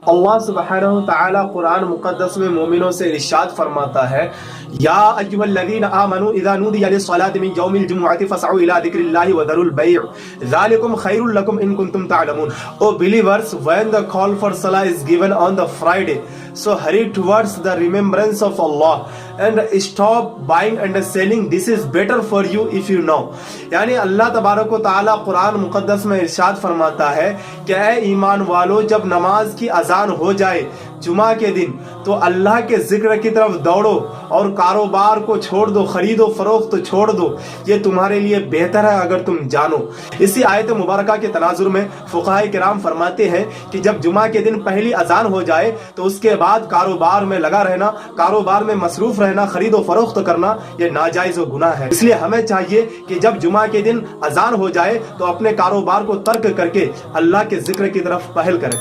अल्लाह सुब्हानहु व तआला कुरान मुक़द्दस में मोमिनों से इरशाद फरमाता है, या अय्युहल्लज़ीना आमनू इज़ा नूदिया लिस्सलाति मिन यौमिल जुमुअति फसअू इला ज़िक्रिल्लाहि व ज़रुल बैअ ज़ालिकुम खैरुल लकुम इन कुंतुम तअलमून। O believers, when the call for salah is given on the Friday, so hurry towards the remembrance of Allah and stop buying and selling. This is better for you if you know। यानी अल्लाह तबारक व तआला कुरान मुक़द्दस में इरशाद फरमाता है कि ऐ ईमान वालों, जब नमाज की अजान हो जाए जुमा के दिन तो अल्लाह के जिक्र की तरफ दौड़ो और कारोबार को छोड़ दो, खरीदो फरोख्त छोड़ दो, ये तुम्हारे लिए बेहतर है अगर तुम जानो। इसी आयत मुबारका के तनाजुर में फुक़हाए किराम फरमाते हैं कि जब जुमा के दिन पहली अजान हो जाए तो उसके बाद कारोबार में लगा रहना, कारोबार में मसरूफ रहना, खरीदो फरोख्त करना, ये नाजायज और गुनाह है। इसलिए हमें चाहिए कि जब जुमा के दिन अजान हो जाए तो अपने कारोबार को तर्क करके अल्लाह के जिक्र की तरफ पहल करें।